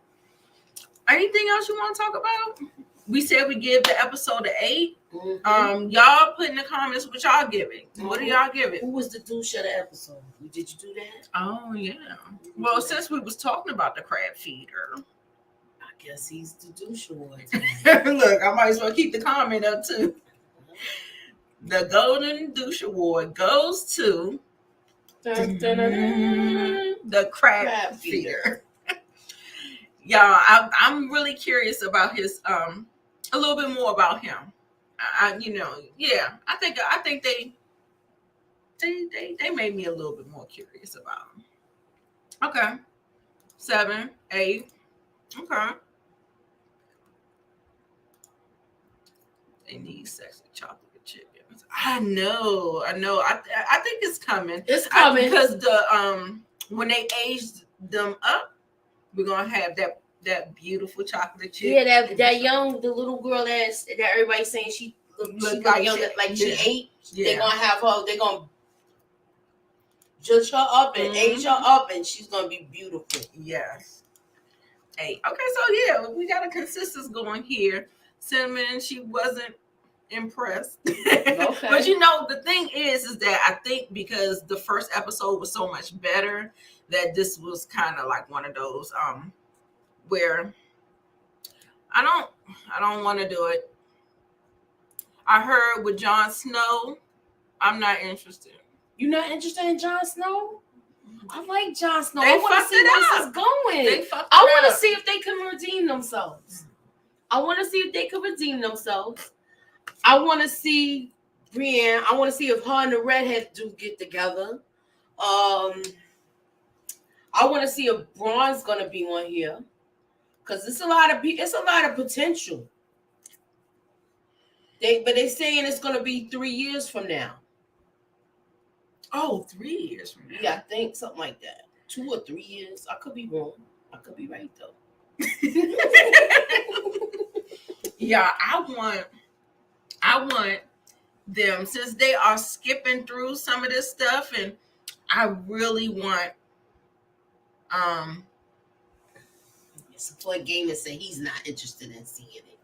Anything else you want to talk about? We said we give the episode an 8. Mm-hmm. Y'all put in the comments what y'all giving. Mm-hmm. What do y'all give it? Who was the douche of the episode? Did you do that? Oh yeah. Well, since we was talking about the crab feeder, I guess he's the douche award. Look, I might as well keep the comment up too. The Golden Douche Award goes to the crab feeder. Y'all, I'm really curious about his a little bit more about him. I think they made me a little bit more curious about him. Okay. 7, 8. Okay. They need sexy chocolate chickens. I know. I think it's coming. It's coming because the when they aged them up, we're gonna have that beautiful chocolate chip. Yeah, the little girl that everybody's saying she looked like young, like she ate. Yeah. They're gonna have her. They're gonna judge her up and age her up, and she's gonna be beautiful. Yes. 8. Okay, so yeah, we got a consistency going here. Cinnamon, she wasn't impressed. Okay. But the thing is that I think because the first episode was so much better that this was kind of like one of those where I don't want to do it. I heard with Jon Snow, I'm not interested. You're not interested in Jon Snow? I like Jon Snow. I want to see where this is going. I want to see if they can redeem themselves. I want to see if Brienne. I want to see if her and the redhead do get together. I want to see if Braun's gonna be on here because it's a lot of potential. They're saying it's gonna be 3 years from now. Oh, 3 years from now. Yeah, I think something like that. 2 or 3 years. I could be wrong. I could be right though. Yeah, I want them, since they are skipping through some of this stuff, and I really want Support Game and say he's not interested in seeing it.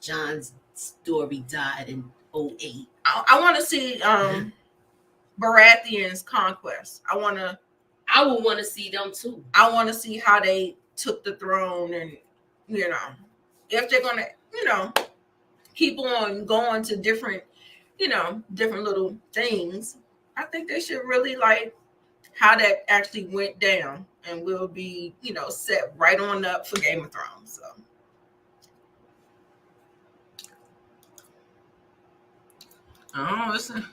John's story died in 2008. I want to see Baratheon's conquest. I would want to see them too. I want to see how they took the throne and you know, if they're gonna, you know, keep on going to different, you know, different little things, I think they should really like how that actually went down, and will be, you know, set right on up for Game of Thrones. So oh, listen.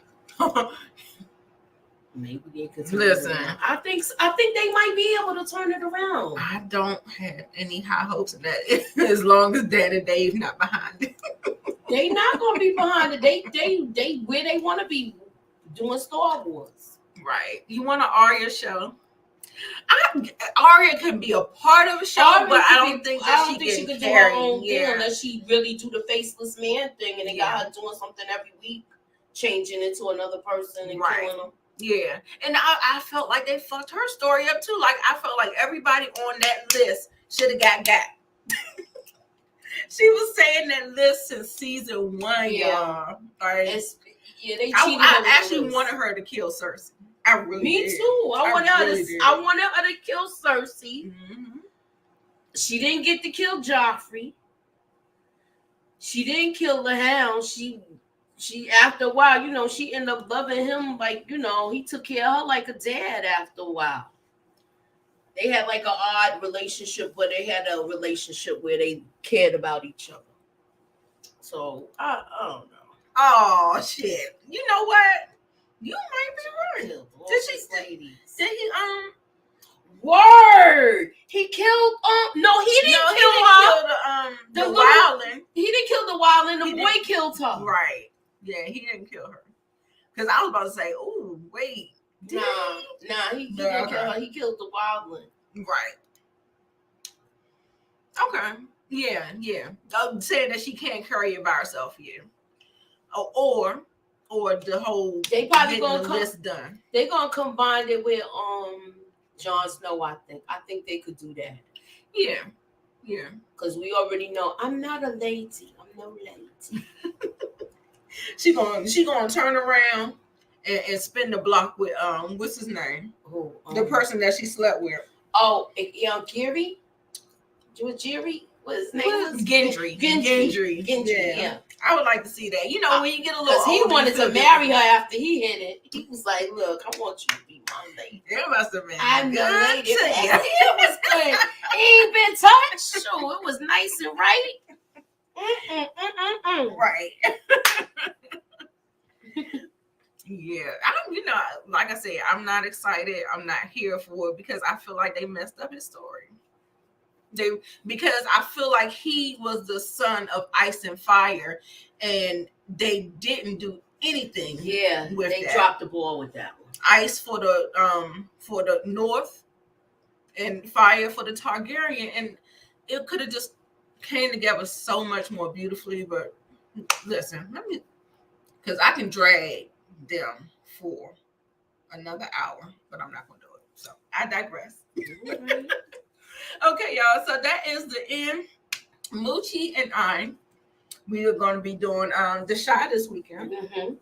Maybe they could Listen, I think they might be able to turn it around. I don't have any high hopes of that as long as Dan and Dave not behind it. They not gonna be behind it. They where they want to be, doing Star Wars. Right. You want an Arya show? Arya can be a part of a show, Arya but I don't think she can do her own yeah. thing unless she really do the faceless man thing, and they Yeah. got her doing something every week, changing into another person and Right. killing them. Yeah, and I felt like they fucked her story up too. Like I felt like everybody on that list should have got. She was saying that list since season 1, y'all. Right? They cheated. I actually wanted her to kill Cersei. I really Me did. too. I wanted her to kill Cersei. Mm-hmm. She didn't get to kill Joffrey. She didn't kill the Hound. She after a while, you know, she ended up loving him, like, you know, he took care of her like a dad after a while. They had like an odd relationship, but they had a relationship where they cared about each other. So I don't know. Oh shit! You know what? You might be right. Did he Word? He killed no, he didn't kill her. The wildling. He didn't kill the wildling. The boy killed her. Right. Yeah, he didn't kill her. Because I was about to say, oh, wait. Nah, he didn't kill her. He killed the wildling. Right. Okay. Yeah. I'm saying that she can't carry it by herself here. Or the whole they probably gonna list done. They're gonna combine it with Jon Snow, I think they could do that. Yeah. Because we already know I'm not a lady. I'm no lady. She gonna turn around and spin the block with what's his name? The person that she slept with. Oh, Giri? Jerry? What his name was? Gendry. Yeah. I would like to see that. You know, when you get a little older. Because he wanted to marry her after he hit it. He was like, look, I want you to be my lady. It must have been. I'm the lady. It was good. He ain't been touched. Sure, it was nice and right. Right. Yeah. Like I said, I'm not excited. I'm not here for it because I feel like they messed up his story. Because I feel like he was the son of ice and fire, and they didn't do anything. Yeah, with they that. dropped the ball with that one. Ice for the North, and fire for the Targaryen, and it could have just came together so much more beautifully. But listen, because I can drag them for another hour, but I'm not going to do it. So I digress. Okay, y'all. So that is the end. Moochie and I, we are going to be doing the Shy this weekend. Mm-hmm.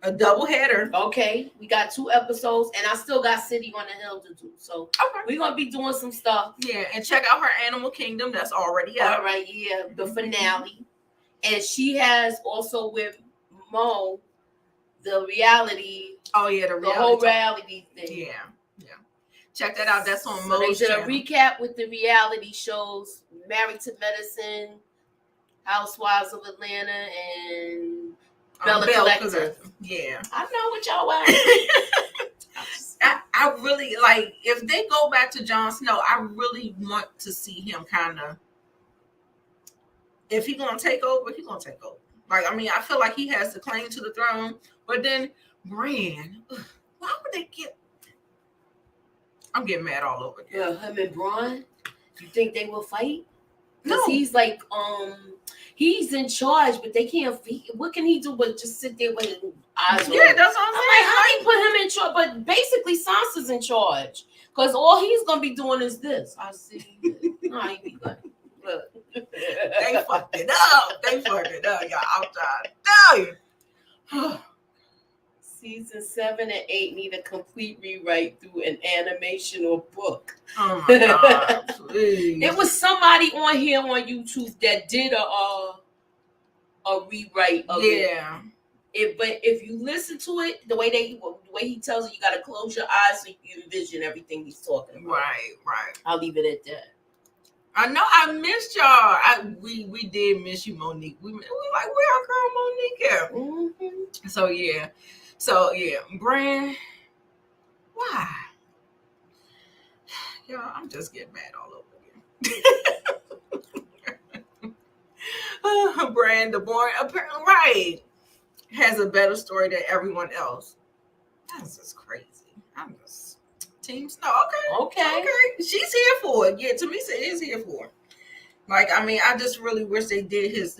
A double header. Okay, we got 2 episodes, and I still got City on the Hill to do. So we're going to be doing some stuff. Yeah, and check out her Animal Kingdom. That's already out. All right, yeah, the finale. And she has also with Mo the reality. Oh, yeah, the whole reality thing. Yeah. Check that out. That's on so Mo's they did channel. a recap with the reality shows, Married to Medicine, Housewives of Atlanta, and Bella Collective. Yeah. I know what y'all are. I really, like, if they go back to Jon Snow, I really want to see him kind of, if he's going to take over, he's going to take over. Like, I mean, I feel like he has the claim to the throne, but then Bran, why would they get, I'm getting mad all over again. Yeah, him and Braun, you think they will fight? No. Because he's like, he's in charge, but they can't. What can he do but just sit there with his eyes open? Yeah, that's what I'm saying. Like, how do you put him in charge? But basically, Sansa's in charge because all he's gonna be doing is this. I see. I ain't be like, look. They fucked it up. Y'all. I'm trying to tell you. Season 7 and 8 need a complete rewrite through an animation or book. Oh my God, please. It was somebody on here on YouTube that did a rewrite of it. But if you listen to it, the way he tells you, you gotta close your eyes so you envision everything he's talking about. Right. I'll leave it at that. I know I missed y'all. We did miss you, Monique. We like, where our girl Monique at? Mm-hmm. So yeah, Brand, why? Y'all, I'm just getting mad all over again. Brand, the boy, apparently, right, has a better story than everyone else. That's just crazy. I'm just Team Snow. Okay. She's here for it. Yeah, Tamisa is here for it. Like, I mean, I just really wish they did his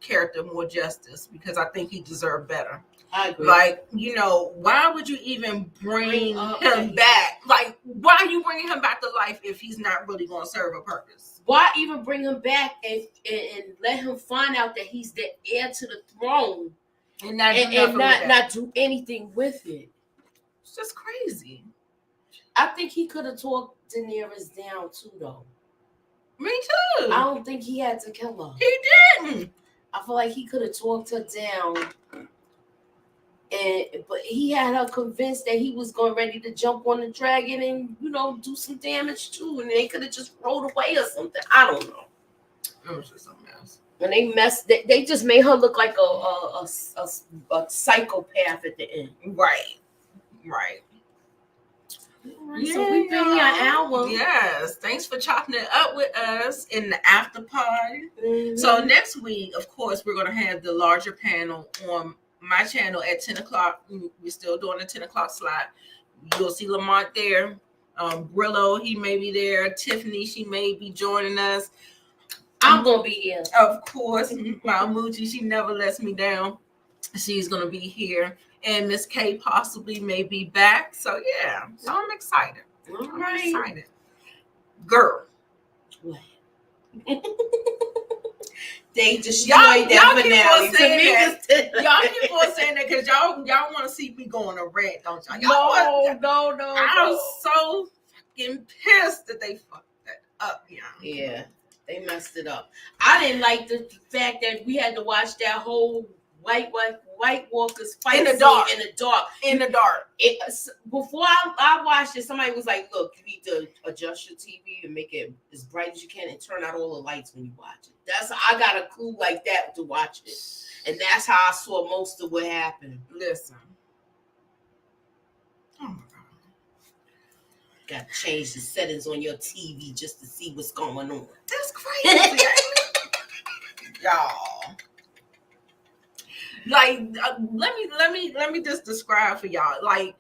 character more justice, because I think he deserved better. I agree. Like, you know, why would you even bring him back? Like, why are you bringing him back to life if he's not really going to serve a purpose? Why even bring him back and let him find out that he's the heir to the throne and not do anything with it? It's just crazy. I think he could have talked Daenerys down too, though. Me too. I don't think he had to kill her. He didn't. I feel like he could have talked her down, but he had her convinced that he was ready to jump on the dragon and, you know, do some damage too, and they could have just rolled away or something. I don't know. It was just something else. When they just made her look like a psychopath at the end. Right. Yeah, so we've been here an hour. Yes. Thanks for chopping it up with us in the after party. Mm-hmm. So next week, of course, we're going to have the larger panel on my channel at 10 o'clock. We're still doing the 10 o'clock slot. You'll see Lamont there. Brillo, he may be there. Tiffany, she may be joining us. I'm going to be here. Of course. My Moochilla, she never lets me down. She's going to be here. And Miss K possibly may be back. So, yeah. So I'm excited. I'm excited. Girl. What? They destroyed that finale. Y'all keep on saying that because y'all want to see me go on a rant, don't y'all? No. I'm so fucking pissed that they fucked that up, y'all. Yeah, they messed it up. I didn't like the fact that we had to watch that whole White Walkers fight in the dark. Before I watched it, somebody was like, "Look, you need to adjust your TV and make it as bright as you can, and turn out all the lights when you watch it." I got a clue like that to watch it, and that's how I saw most of what happened. Listen, oh my God, got to change the settings on your TV just to see what's going on. That's crazy, y'all. Like, let me just describe for y'all. Like,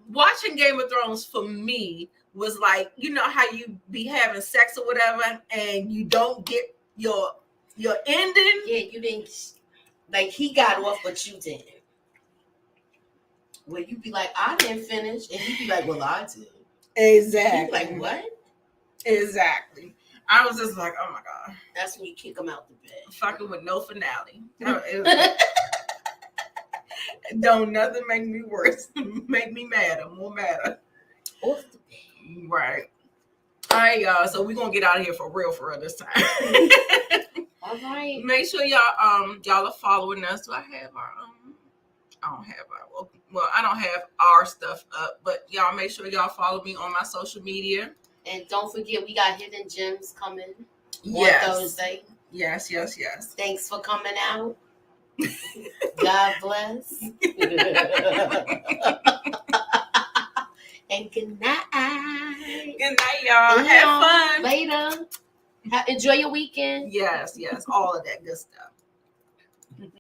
watching Game of Thrones for me was like, you know how you be having sex or whatever, and you don't get your ending. Yeah, you didn't. Like, he got off, but you didn't. Where you be like, I didn't finish, and you be like, well, I did. Exactly. You be like, what? Exactly. I was just like, oh my God. That's when you kick them out the bed. Fucking with no finale. Don't nothing make me worse. Make me madder, more madder. Off the bed. Right. All right, y'all. So we're gonna get out of here for real this time. All right. Make sure y'all are following us. Do I have our I don't have our I don't have our stuff up, but y'all make sure y'all follow me on my social media. And don't forget, we got Hidden Gems coming on Thursday. Yes. Thanks for coming out. God bless. And good night. Good night, y'all. Have fun. Later. Enjoy your weekend. Yes. All of that good stuff.